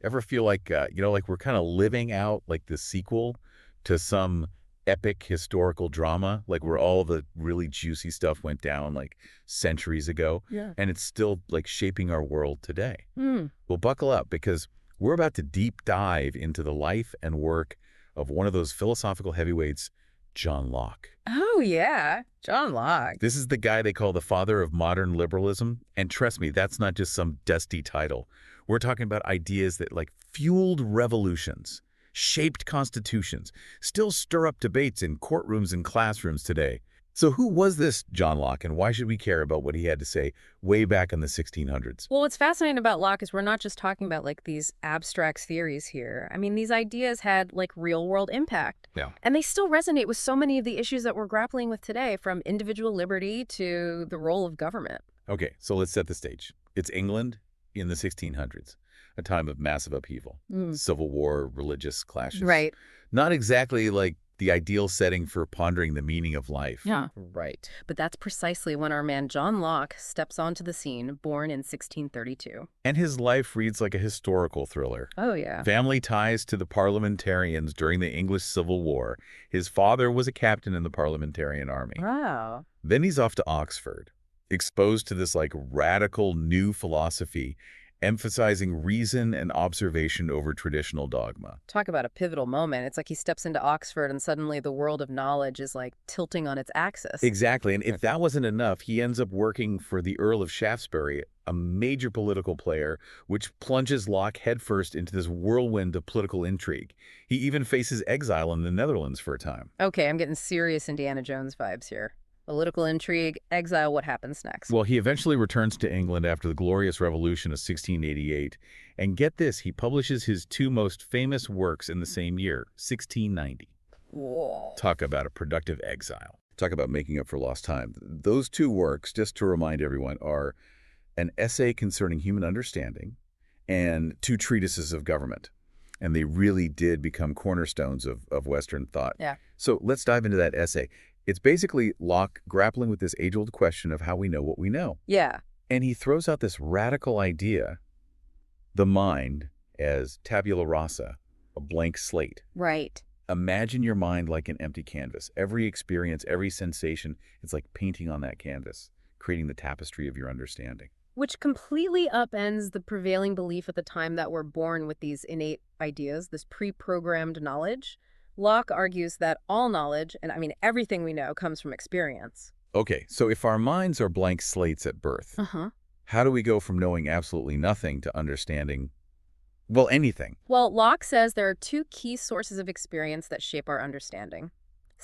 Ever feel like, like we're kind of living out like the sequel to some epic historical drama, like where all the really juicy stuff went down like centuries ago, Yeah. and it's still like shaping our world today? Hmm. Well, buckle up because we're about to deep dive into the life and work of one of those philosophical heavyweights, John Locke. Oh, yeah. John Locke. This is the guy they call the father of modern liberalism. And trust me, that's not just some dusty title. We're talking about ideas that like fueled revolutions, shaped constitutions, still stir up debates in courtrooms and classrooms today. So who was this John Locke, and why should we care about what he had to say way back in the 1600s? Well, what's fascinating about Locke is we're not just talking about like these abstract theories here. I mean, these ideas had like real world impact. Yeah. And they still resonate with so many of the issues that we're grappling with today, from individual liberty to the role of government. Okay, so let's set the stage. It's England in the 1600s, a time of massive upheaval, Mm. civil war, religious clashes. Right. Not exactly like the ideal setting for pondering the meaning of life. Yeah. Right. But that's precisely when our man John Locke steps onto the scene, born in 1632. And his life reads like a historical thriller. Oh, yeah. Family ties to the parliamentarians during the English Civil War. His father was a captain in the parliamentarian army. Wow. Then he's off to Oxford, exposed to this like radical new philosophy, emphasizing reason and observation over traditional dogma. Talk about a pivotal moment. It's like he steps into Oxford and suddenly the world of knowledge is like tilting on its axis. Exactly, and if that wasn't enough, he ends up working for the Earl of Shaftesbury, a major political player, which plunges Locke headfirst into this whirlwind of political intrigue. He even faces exile in the Netherlands for a time. Okay, I'm getting serious Indiana Jones vibes here. Political intrigue, exile, what happens next? Well, he eventually returns to England after the Glorious Revolution of 1688, and get this, he publishes his two most famous works in the same year, 1690. Whoa. Talk about a productive exile. Talk about making up for lost time. Those two works, just to remind everyone, are an essay concerning human understanding and two treatises of government. And they really did become cornerstones of Western thought. Yeah. So let's dive into that essay. It's basically Locke grappling with this age-old question of how we know what we know. Yeah. And he throws out this radical idea, the mind as tabula rasa, a blank slate. Right. Imagine your mind like an empty canvas. Every experience, every sensation, it's like painting on that canvas, creating the tapestry of your understanding. Which completely upends the prevailing belief at the time that we're born with these innate ideas, this pre-programmed knowledge. Locke argues that all knowledge, and I mean everything we know, comes from experience. Okay, so if our minds are blank slates at birth, Uh-huh. how do we go from knowing absolutely nothing to understanding, well, anything? Well, Locke says there are two key sources of experience that shape our understanding: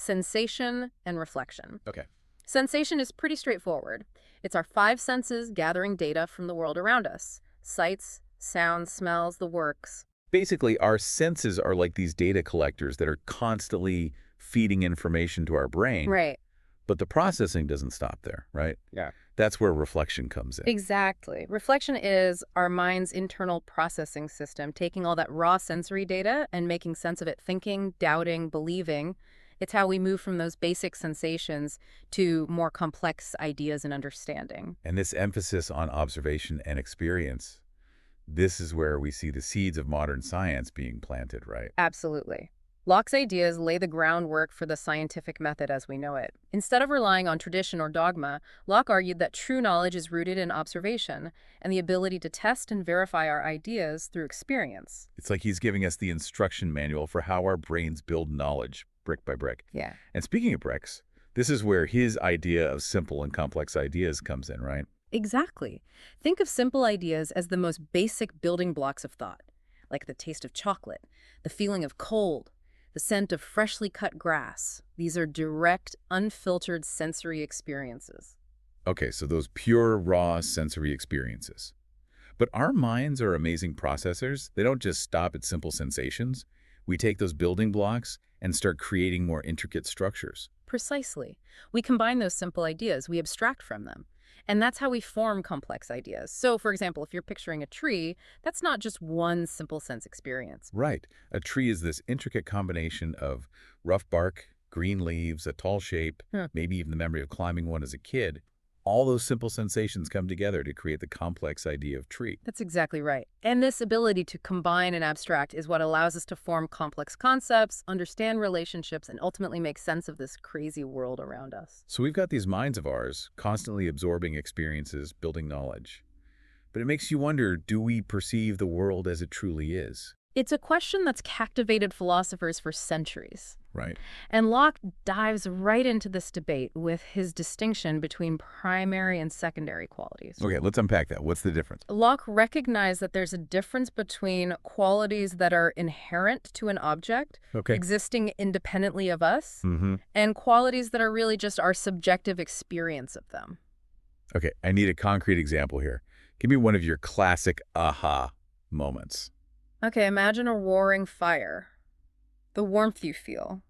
sensation and reflection. Okay. Sensation is pretty straightforward. It's our five senses gathering data from the world around us: sights, sounds, smells, the works. Basically, our senses are like these data collectors that are constantly feeding information to our brain. Right. But the processing doesn't stop there, right? Yeah. That's where reflection comes in. Exactly. Reflection is our mind's internal processing system, taking all that raw sensory data and making sense of it, thinking, doubting, believing. It's how we move from those basic sensations to more complex ideas and understanding. And this emphasis on observation and experience, this is where we see the seeds of modern science being planted, right? Absolutely. Locke's ideas lay the groundwork for the scientific method as we know it. Instead of relying on tradition or dogma, Locke argued that true knowledge is rooted in observation and the ability to test and verify our ideas through experience. It's like he's giving us the instruction manual for how our brains build knowledge, brick by brick. Yeah. And speaking of bricks, this is where his idea of simple and complex ideas comes in, right? Exactly. Think of simple ideas as the most basic building blocks of thought, like the taste of chocolate, the feeling of cold, the scent of freshly cut grass. These are direct, unfiltered sensory experiences. Okay, so those pure, raw sensory experiences. But our minds are amazing processors. They don't just stop at simple sensations. We take those building blocks and start creating more intricate structures. Precisely. We combine those simple ideas, we abstract from them. And that's how we form complex ideas. So, for example, if you're picturing a tree, that's not just one simple sense experience. Right. A tree is this intricate combination of rough bark, green leaves, a tall shape, Huh. maybe even the memory of climbing one as a kid, All those simple sensations come together to create the complex idea of treat. That's exactly right. And this ability to combine and abstract is what allows us to form complex concepts, understand relationships, and ultimately make sense of this crazy world around us. So we've got these minds of ours constantly absorbing experiences, building knowledge. But it makes you wonder, do we perceive the world as it truly is? It's a question that's captivated philosophers for centuries. Right. And Locke dives right into this debate with his distinction between primary and secondary qualities. Okay, let's unpack that. What's the difference? Locke recognized that there's a difference between qualities that are inherent to an object, Okay. existing independently of us, Mm-hmm. and qualities that are really just our subjective experience of them. Okay, I need a concrete example here. Give me one of your classic aha moments. Okay, imagine a roaring fire. The warmth you feel.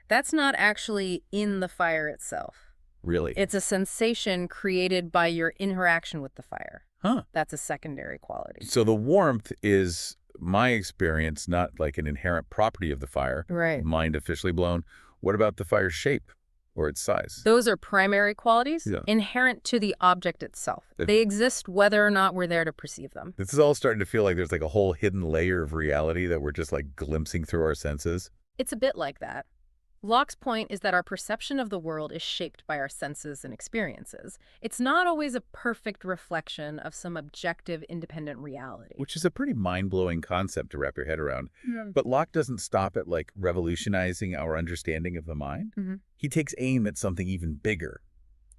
That's not actually in the fire itself. Really? It's a sensation created by your interaction with the fire. Huh. That's a secondary quality. So the warmth is my experience, not like an inherent property of the fire. Right. Mind officially blown. What about the fire's shape or its size? Those are primary qualities Yeah. inherent to the object itself. If- They exist whether or not we're there to perceive them. This is all starting to feel like there's like a whole hidden layer of reality that we're just like glimpsing through our senses. It's a bit like that. Locke's point is that our perception of the world is shaped by our senses and experiences. It's not always a perfect reflection of some objective, independent reality. Which is a pretty mind-blowing concept to wrap your head around. Yeah. But Locke doesn't stop at like revolutionizing our understanding of the mind. Mhm. He takes aim at something even bigger,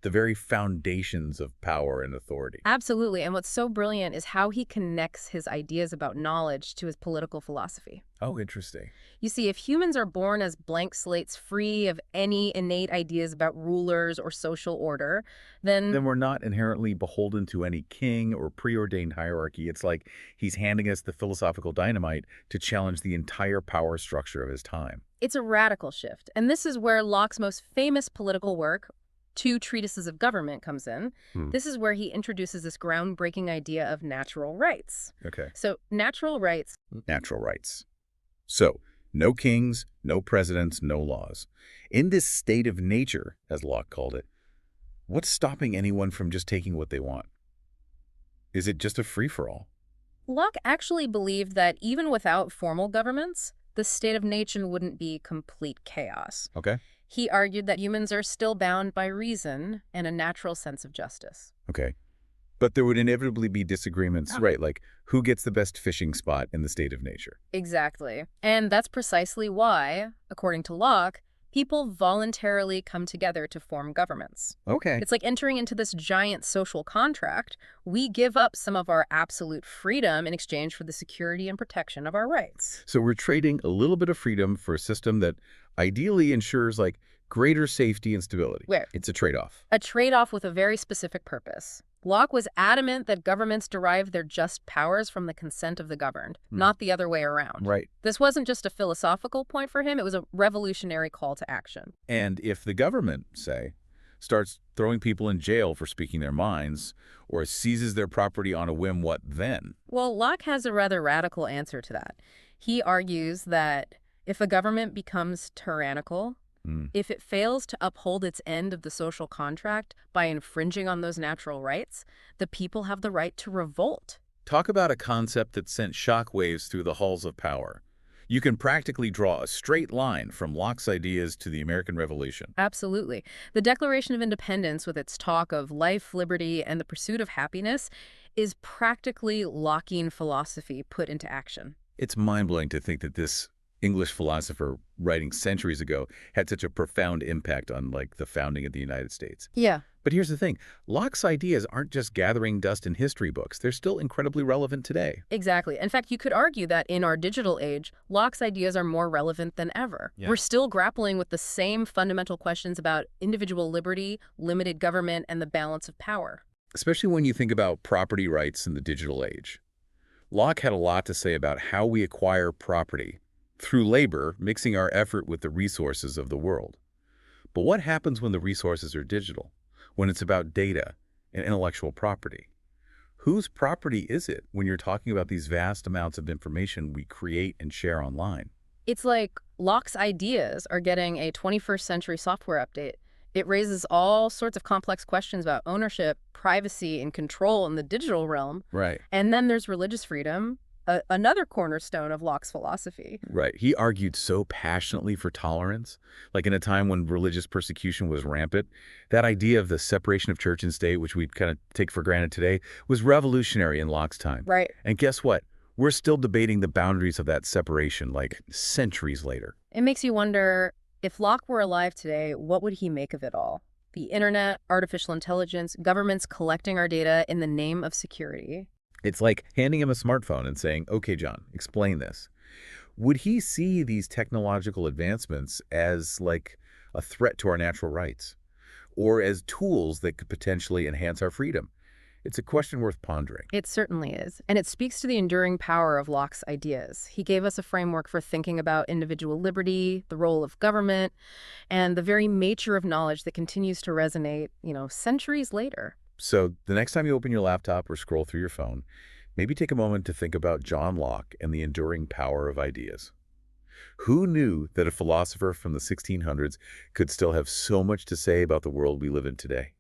the very foundations of power and authority. Absolutely. And what's so brilliant is how he connects his ideas about knowledge to his political philosophy. Oh, interesting. You see, if humans are born as blank slates free of any innate ideas about rulers or social order, Then we're not inherently beholden to any king or preordained hierarchy. It's like he's handing us the philosophical dynamite to challenge the entire power structure of his time. it's a radical shift. And this is where Locke's most famous political work, Two Treatises of Government, comes in. This is where he introduces this groundbreaking idea of natural rights. Okay. So natural rights. Natural rights. So, no kings, no presidents, no laws. In this state of nature, as Locke called it, what's stopping anyone from just taking what they want? Is it just a free-for-all? Locke actually believed that even without formal governments, the state of nature wouldn't be complete chaos. Okay. He argued that humans are still bound by reason and a natural sense of justice. Okay. But there would inevitably be disagreements, right? Like, who gets the best fishing spot in the state of nature? Exactly. And that's precisely why, according to Locke, people voluntarily come together to form governments. Okay. It's like entering into this giant social contract. We give up some of our absolute freedom in exchange for the security and protection of our rights. So we're trading a little bit of freedom for a system that ideally ensures, like, greater safety and stability. Where? It's a trade-off. A trade-off with a very specific purpose. Locke was adamant that governments derive their just powers from the consent of the governed, not the other way around. Right. This wasn't just a philosophical point for him, it was a revolutionary call to action. And if the government, say, starts throwing people in jail for speaking their minds or seizes their property on a whim, what then? Well, Locke has a rather radical answer to that. He argues that if a government becomes tyrannical, if it fails to uphold its end of the social contract by infringing on those natural rights, the people have the right to revolt. Talk about a concept that sent shockwaves through the halls of power. You can practically draw a straight line from Locke's ideas to the American Revolution. Absolutely. The Declaration of Independence, with its talk of life, liberty, and the pursuit of happiness, is practically Lockean philosophy put into action. It's mind-blowing to think that this English philosopher writing centuries ago had such a profound impact on, like, the founding of the United States. Yeah. But here's the thing. Locke's ideas aren't just gathering dust in history books. They're still incredibly relevant today. Exactly. In fact, you could argue that in our digital age, Locke's ideas are more relevant than ever. Yeah. We're still grappling with the same fundamental questions about individual liberty, limited government, and the balance of power. Especially when you think about property rights in the digital age. Locke had a lot to say about how we acquire property through labor, mixing our effort with the resources of the world. But what happens when the resources are digital? When it's about data and intellectual property? Whose property is it when you're talking about these vast amounts of information we create and share online? It's like Locke's ideas are getting a 21st century software update. It raises all sorts of complex questions about ownership, privacy, and control in the digital realm. Right. And then there's religious freedom, another cornerstone of Locke's philosophy. Right. He argued so passionately for tolerance, like in a time when religious persecution was rampant. That idea of the separation of church and state, which we kind of take for granted today, was revolutionary in Locke's time. Right. And guess what? We're still debating the boundaries of that separation like centuries later. It makes you wonder, if Locke were alive today, what would he make of it all? The internet, artificial intelligence, governments collecting our data in the name of security. It's like handing him a smartphone and saying, okay, John, explain this. Would he see these technological advancements as like a threat to our natural rights or as tools that could potentially enhance our freedom? It's a question worth pondering. It certainly is. And it speaks to the enduring power of Locke's ideas. He gave us a framework for thinking about individual liberty, the role of government, and the very nature of knowledge that continues to resonate, centuries later. So the next time you open your laptop or scroll through your phone, maybe take a moment to think about John Locke and the enduring power of ideas. Who knew that a philosopher from the 1600s could still have so much to say about the world we live in today?